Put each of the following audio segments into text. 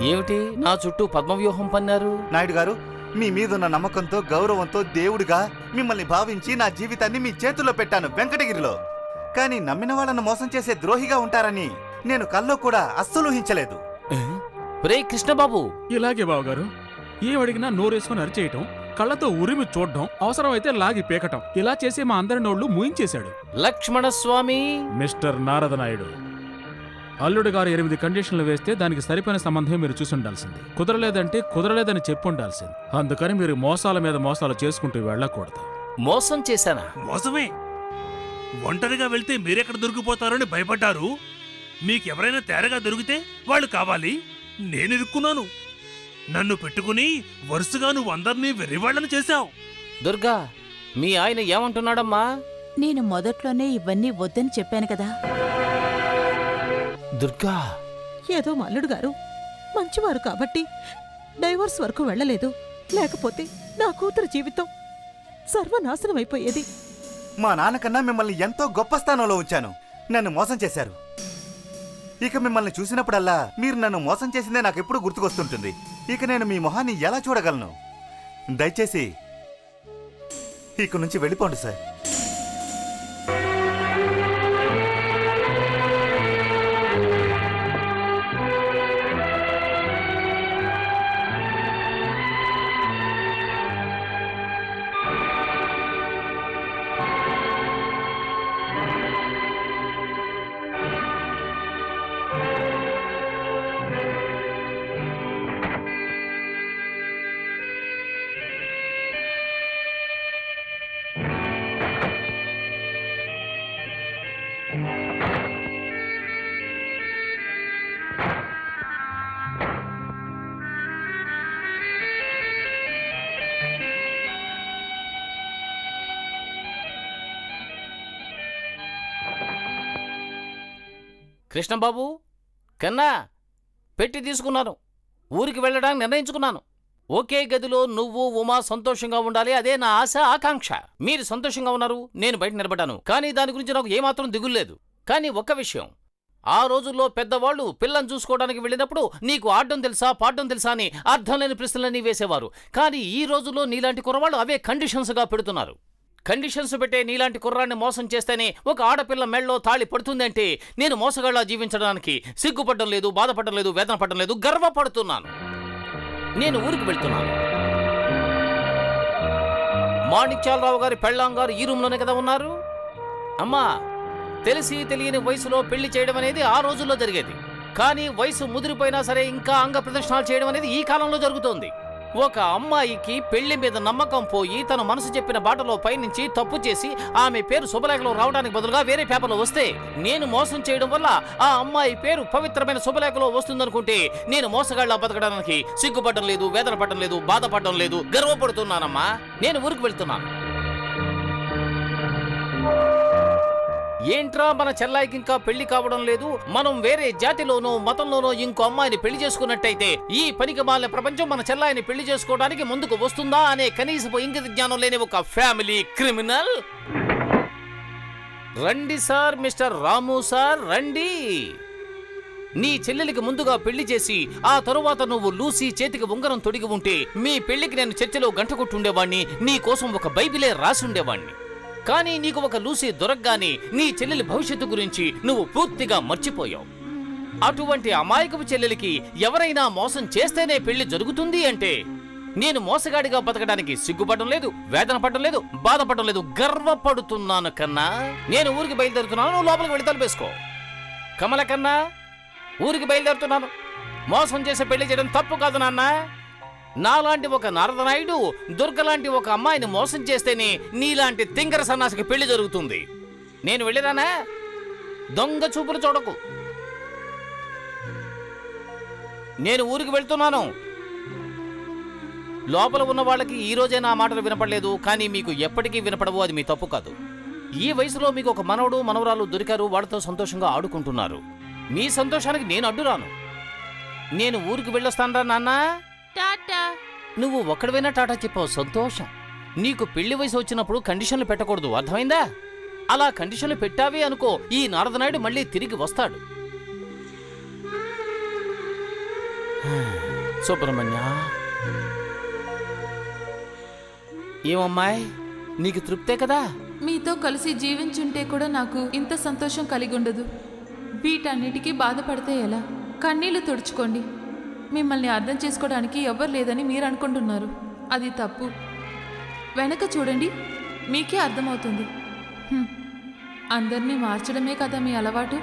ఏమిటి నా చుట్టూ పద్మవ్యూహం పన్నారు? నాయుడు గారు, మీ మీదున్న నమ్మకంతో గౌరవంతో దేవుడిగా మిమ్మల్ని భావించి నా జీవితాన్ని మీ చేతుల్లో పెట్టాను వెంకటగిరిలో. కానీ నమ్మిన వాళ్ళను మోసం చేసే ద్రోహిగా ఉంటారని నేను కల్లో కూడా అస్సలు ఊహించలేదు. రే కృష్ణబాబు, ఇలాగే బావగారు, ఏమడిగినా నోరేసుకొని అరిచేయటం, కళ్ళతో ఉరిమి చూడడం, అవసరమైతే లాగి పీకటం, ఇలా చేసి మా అందరి నోళ్లు మూయించేశాడు. లక్ష్మణస్వామి, మిస్టర్ నారదనాయుడు, అల్లుడు గారు 8 కండిషన్లు వేస్తే దానికి సరిపోయిన సంబంధం మీరు చూసి ఉండాల్సింది. కుదరలేదంటే కుదరలేదని చెప్పుండాల్సింది. అందుకని మీరు మోసాల మీద మోసాలు చేసుకుంటూ వెళ్ళకూడదు. మోసం చేశానా? మోసమే. ఒంటరిగా వెళ్తే మీరెక్కడ దొరికిపోతారని భయపడ్డారు. మీకెవరైనా తేరగా దొరికితే వాళ్ళు కావాలి. నేను ఇరుక్కున్నాను. నన్ను పెట్టుకుని వరుసగా నువ్వు అందరినీ వెర్రివాళ్లను చేశావు. దుర్గా, మీ ఆయన ఏమంటున్నాడమ్మా? నేను మొదట్లోనే ఇవన్నీ వద్దని చెప్పాను కదా. దుర్గా, ఏదో మల్లుడు గారు మంచివారు కాబట్టి డైవర్స్ వరకు వెళ్ళలేదు. లేకపోతే నా కూతురు జీవితం సర్వనాశనమైపోయేది. మా నాన్నకన్నా మిమ్మల్ని ఎంతో గొప్ప స్థానంలో ఉంచాను. నన్ను మోసం చేశారు. ఇక మిమ్మల్ని చూసినప్పుడల్లా మీరు నన్ను మోసం చేసిందే నాకెప్పుడు గుర్తుకొస్తుంటుంది. ఇక నేను మీ మొహాన్ని ఎలా చూడగలను? దయచేసి ఇక నుంచి వెళ్ళిపోండి సార్. కృష్ణబాబు, కన్నా పెట్టి తీసుకున్నాను. ఊరికి వెళ్ళడానికి నిర్ణయించుకున్నాను. ఒకే గదిలో నువ్వు ఉమా సంతోషంగా ఉండాలి, అదే నా ఆశ ఆకాంక్ష. మీరు సంతోషంగా ఉన్నారు, నేను బయట నిలబడ్డాను. కానీ దాని గురించి నాకు ఏమాత్రం దిగులేదు. కానీ ఒక్క విషయం, ఆ రోజుల్లో పెద్దవాళ్లు పిల్లని చూసుకోవడానికి వెళ్ళినప్పుడు నీకు ఆడడం తెలుసా పాడడం తెలుసా అని అర్థం లేని ప్రశ్నలన్నీ వేసేవారు. కానీ ఈ రోజుల్లో నీలాంటి కుర్రవాళ్ళు అవే కండిషన్స్గా పెడుతున్నారు. కండిషన్స్ పెట్టే నీలాంటి కుర్రాన్ని మోసం చేస్తేనే ఒక ఆడపిల్ల మెళ్ళలో తాళి పడుతుందంటే నేను మోసగాళ్ళ జీవించడానికి సిగ్గుపడడం లేదు, బాధపడడం లేదు, వేదన పడడం లేదు, గర్వపడుతున్నాను. నేను ఊరికి వెళ్తున్నాను. మాణిక్యాలరావు గారి పెళ్ళాం గారు ఈ రూమ్లోనే కదా ఉన్నారు. అమ్మా, తెలిసి తెలియని వయసులో పెళ్లి చేయడం అనేది ఆ రోజుల్లో జరిగేది. కానీ వయసు ముదిరిపోయినా సరే ఇంకా అంగ ప్రదర్శనలు చేయడం అనేది ఈ కాలంలో జరుగుతోంది. ఒక అమ్మాయికి పెళ్లి మీద నమ్మకం పోయి తన మనసు చెప్పిన బాటలో పైనుంచి తప్పు చేసి ఆమె పేరు శుభలేఖలో రావడానికి బదులుగా వేరే పేపర్లో వస్తే నేను మోసం చేయడం వల్ల ఆ అమ్మాయి పేరు పవిత్రమైన శుభలేఖలో వస్తుందనుకుంటే నేను మోసగాళ్ళ బతకడానికి సిగ్గుపడడం లేదు, వేదన పడడం లేదు, బాధపడడం లేదు, గర్వపడుతున్నానమ్మా. నేను ఊరికి వెళ్తున్నాను. ఏంట్రా మన చెల్లాయికి ఇంకా పెళ్లి కావడం లేదు, మనం వేరే జాతిలోనో మతంలోనో ఇంకో అమ్మాయిని పెళ్లి చేసుకున్నట్టయితే ఈ పనికి మాలిన ప్రపంచం మన చెల్లాయిని పెళ్లి చేసుకోవడానికి ముందుకు వస్తుందా అనే కనీసపు ఇంగిత జ్ఞానం లేని ఒక ఫ్యామిలీ క్రిమినల్. రండి సార్, మిస్టర్ రాము సార్, రండి. నీ చెల్లెలికి ముందుగా పెళ్లి చేసి ఆ తరువాత నువ్వు లూసీ చేతికి ఉంగరం తొడిగి ఉంటే మీ పెళ్లికి నేను చర్చలో గంట కొట్టుండేవాణ్ణి, నీ కోసం ఒక బైబిలే రాసి ఉండేవాణ్ణి. కానీ నీకు ఒక లూసీ దొరకగానే నీ చెల్లెలి భవిష్యత్తు గురించి నువ్వు పూర్తిగా మర్చిపోయావు. అటువంటి అమాయకపు చెల్లెలికి ఎవరైనా మోసం చేస్తేనే పెళ్లి జరుగుతుంది అంటే నేను మోసగాడిగా బతకడానికి సిగ్గుపడడం లేదు, వేదన పడడం లేదు, బాధపడడం లేదు, గర్వపడుతున్నాను కన్నా. నేను ఊరికి బయలుదేరుతున్నాను, నువ్వు లోపలికి వెళ్ళి తలుపేసుకో. కమల కన్నా, ఊరికి బయలుదేరుతున్నాను. మోసం చేసి పెళ్లి చేయడం తప్పు కాదు నాన్న. నాలాంటి ఒక నారదనాయుడు దుర్గలాంటి ఒక అమ్మాయిని మోసం చేస్తేనే నీలాంటి తింగర సన్నాసికి పెళ్లి జరుగుతుంది. నేను వెళ్ళిరానా? దొంగ చూపులు చూడకు. నేను ఊరికి వెళ్తున్నాను. లోపల ఉన్న వాళ్ళకి ఈ రోజే నా మాటలు వినపడలేదు, కానీ మీకు ఎప్పటికీ వినపడవు, అది మీ తప్పు కాదు. ఈ వయసులో మీకు ఒక మనవడు మనవరాలు దొరికారు, వాళ్ళతో సంతోషంగా ఆడుకుంటున్నారు. మీ సంతోషానికి నేను అడ్డురాను. నేను ఊరికి వెళ్ళొస్తానరా నాన్న. టాటా. నువ్వు ఒక్కడివైనా టాటా చెప్పావు, సంతోషం. నీకు పెళ్లి వయసు వచ్చినప్పుడు కండిషన్లు పెట్టకూడదు, అర్థమైందా? అలా కండిషన్లు పెట్టావే అనుకో, ఈ నారదనాయుడు మళ్ళీ తిరిగి వస్తాడు. సుబ్రహ్మణ్య, ఏమమ్మాయి, నీకు తృప్తే కదా? మీతో కలిసి జీవించుంటే కూడా నాకు ఇంత సంతోషం కలిగి ఉండదు. వీటన్నిటికీ బాధపడితే ఎలా? కన్నీళ్లు తుడుచుకోండి. మిమ్మల్ని అర్థం చేసుకోవడానికి ఎవ్వరు లేదని మీరు అనుకుంటున్నారు. అది తప్పు. వెనక చూడండి, మీకే అర్థమవుతుంది. అందరినీ మార్చడమే కదా మీ అలవాటు.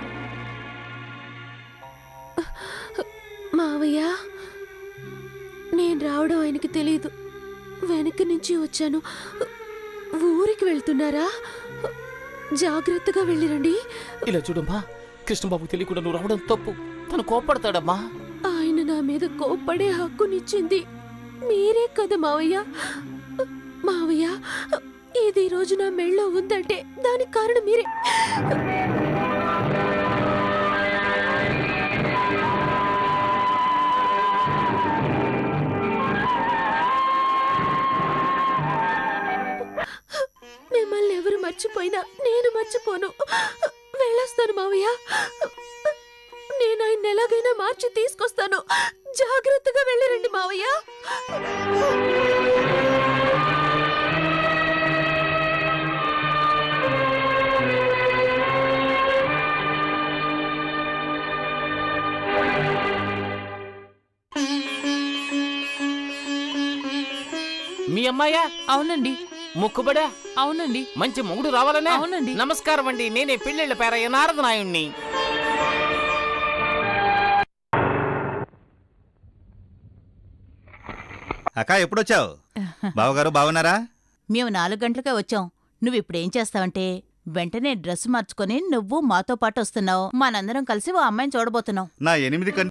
మావయ్య, నేను రావడం ఆయనకి తెలీదు. వెనక నుంచి వచ్చాను. ఊరికి వెళ్తున్నారా? జాగ్రత్తగా వెళ్ళిరండి. ఇలా చూడమ్మా, కృష్ణబాబు తెలియకుండా నువ్వు రావడం తప్పు. తను కోప్పడతాడమ్మా. ఆయన నా మీద కోప్పడే హక్కునిచ్చింది మీరే కదా మావయ్య. మావయ్య, ఇది రోజు నా మెళ్ళో ఉందంటే దానికి కారణం మీరే. మిమ్మల్ని ఎవరు మర్చిపోయినా నేను మర్చిపోను. వెళ్ళొస్తాను మావయ్య. నేను ఆయన ఎలాగైనా మార్చి తీసుకొస్తాను. జాగ్రత్తగా వెళ్ళిరండి మావయ్య. మీ అమ్మాయా? అవునండి. ముక్కుబడా? అవునండి. మంచి మొగుడు రావాలనే? అవునండి. నమస్కారం అండి, నేనే పెళ్ళిళ్ళ పేరయ్య నారదనాయుణ్ణి. అక్క, ఎప్పుడొచ్చావు? బావగారు బాగున్నారా? మేము 4 గంటలకే వచ్చాం. నువ్విప్పుడేం చేస్తావంటే వెంటనే డ్రెస్ మార్చుకొని నువ్వు మాతో పాటు వస్తున్నావు. మనందరం కలిసి ఓ అమ్మాయిని చూడబోతున్నావు. నా 8